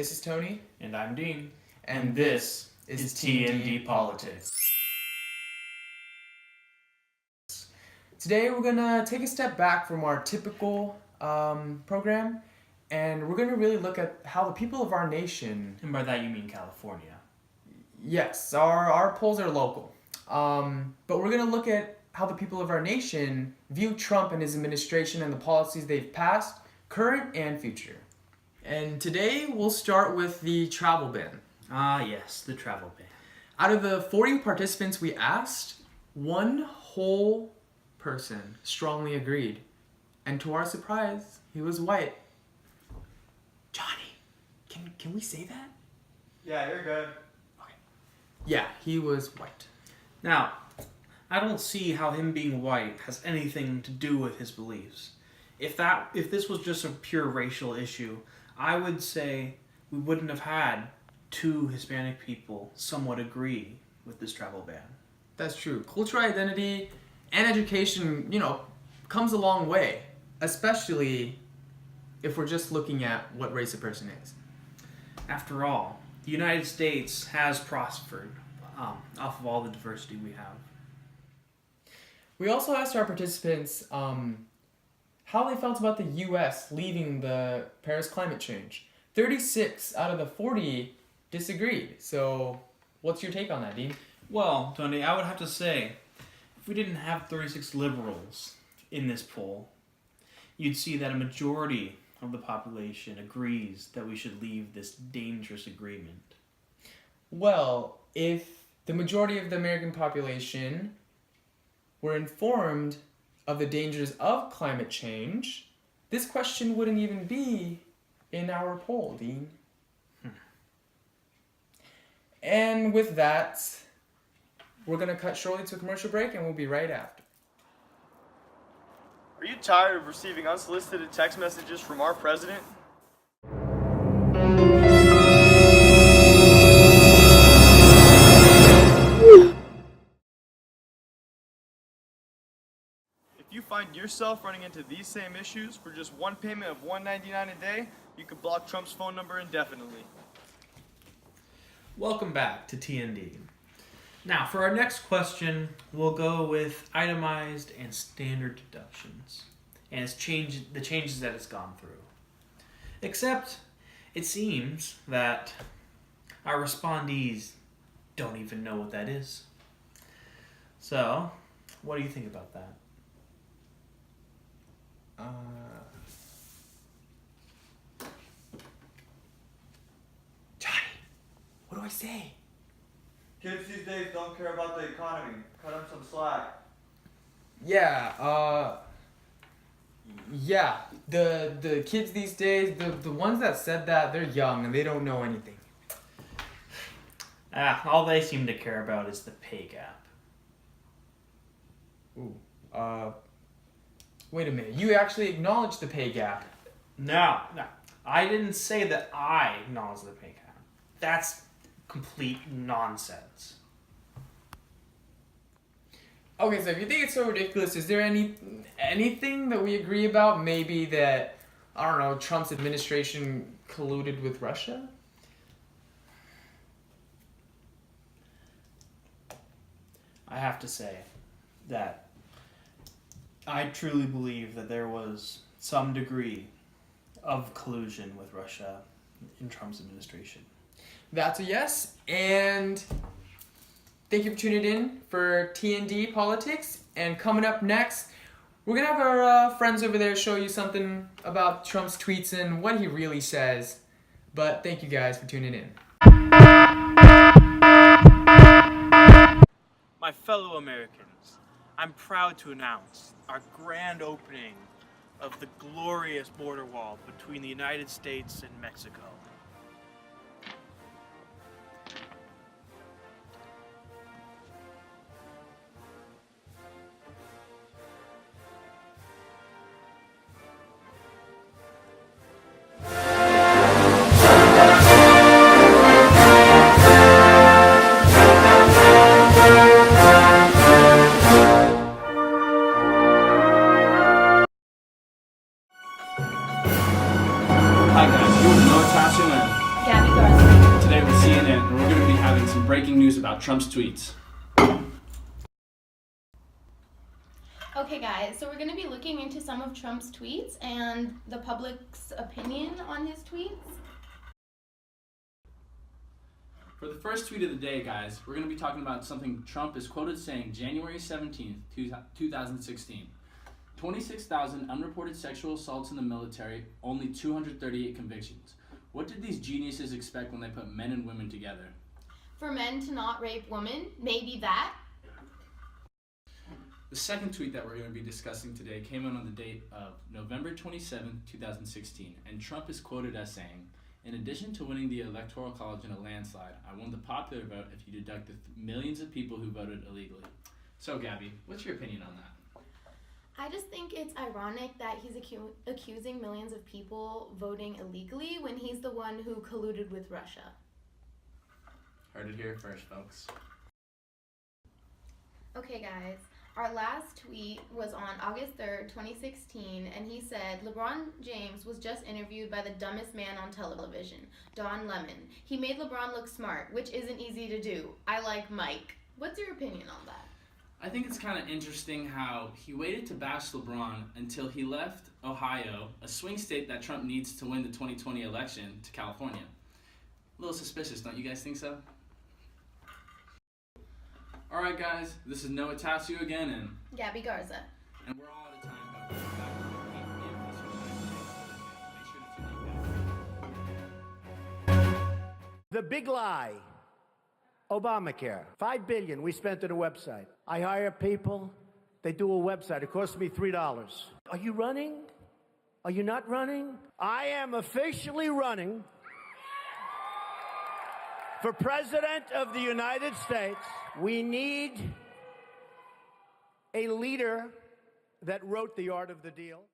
This is Tony. And I'm Dean. And this is T&D Politics. Today we're going to take a step back from our typical program, and we're going to really look at how the people of our nation... And by that you mean California. Yes, our polls are local. But we're going to look at how the people of our nation view Trump and his administration and the policies they've passed, current and future. And today we'll start with the travel ban. Ah, yes, the travel ban. Out of the 40 participants we asked, one whole person strongly agreed. And to our surprise, he was white. Johnny, can we say that? Yeah, you're good. Okay. Yeah, he was white. Now, I don't see how him being white has anything to do with his beliefs. If this was just a pure racial issue, I would say we wouldn't have had two Hispanic people somewhat agree with this travel ban. That's true. Cultural identity and education, comes a long way, especially if we're just looking at what race a person is. After all, the United States has prospered off of all the diversity we have. We also asked our participants how they felt about the U.S. leaving the Paris climate change. 36 out of the 40 disagreed. So what's your take on that, Dean? Well, Tony, I would have to say, if we didn't have 36 liberals in this poll, you'd see that a majority of the population agrees that we should leave this dangerous agreement. Well, if the majority of the American population were informed of the dangers of climate change, this question wouldn't even be in our poll, Dean. And with that, we're going to cut shortly to a commercial break, and we'll be right after. Are you tired of receiving unsolicited text messages from our president? If you find yourself running into these same issues for just one payment of $1.99 a day, you can block Trump's phone number indefinitely. Welcome back to T&D. Now, for our next question, we'll go with itemized and standard deductions and the changes that it's gone through. Except, it seems that our respondees don't even know what that is. So, what do you think about that? Johnny, what do I say? Kids these days don't care about the economy. Cut them some slack. Yeah, the kids these days, the ones that said that, they're young and they don't know anything. All they seem to care about is the pay gap. Ooh, wait a minute. You actually acknowledge the pay gap. No. I didn't say that I acknowledge the pay gap. That's complete nonsense. Okay, so if you think it's so ridiculous, is there anything that we agree about? Maybe that, I don't know, Trump's administration colluded with Russia? I have to say that I truly believe that there was some degree of collusion with Russia in Trump's administration. That's a yes, and thank you for tuning in for T&D Politics. And coming up next, we're going to have our friends over there show you something about Trump's tweets and what he really says. But thank you guys for tuning in. My fellow Americans, I'm proud to announce our grand opening of the glorious border wall between the United States and Mexico. Hi guys, you know Tasew Trump's tweets. Okay guys, so we're going to be looking into some of Trump's tweets and the public's opinion on his tweets. For the first tweet of the day, guys, we're going to be talking about something Trump is quoted saying January 17th, 2016. 26,000 unreported sexual assaults in the military, only 238 convictions. What did these geniuses expect when they put men and women together? For men to not rape women, maybe that. The second tweet that we're going to be discussing today came out on the date of November 27, 2016, and Trump is quoted as saying, "In addition to winning the Electoral College in a landslide, I won the popular vote if you deduct the millions of people who voted illegally." So, Gabby, what's your opinion on that? I just think it's ironic that he's accusing millions of people voting illegally when he's the one who colluded with Russia. Heard it here first, folks. Okay guys, our last tweet was on August 3rd, 2016, and he said, LeBron James was just interviewed by the dumbest man on television, Don Lemon. He made LeBron look smart, which isn't easy to do. I like Mike. What's your opinion on that? I think it's kind of interesting how he waited to bash LeBron until he left Ohio, a swing state that Trump needs to win the 2020 election, to California. A little suspicious, don't you guys think so? Alright guys, this is Noah Tasew again, and Gabby Garza. And we're all out of time, but we'll be back with more information Make sure to tune in. The big lie. Obamacare. $5 billion we spent on a website. I hire people. They do a website. It costs me $3. Are you running? Are you not running? I am officially running for President of the United States. We need a leader that wrote The Art of the Deal.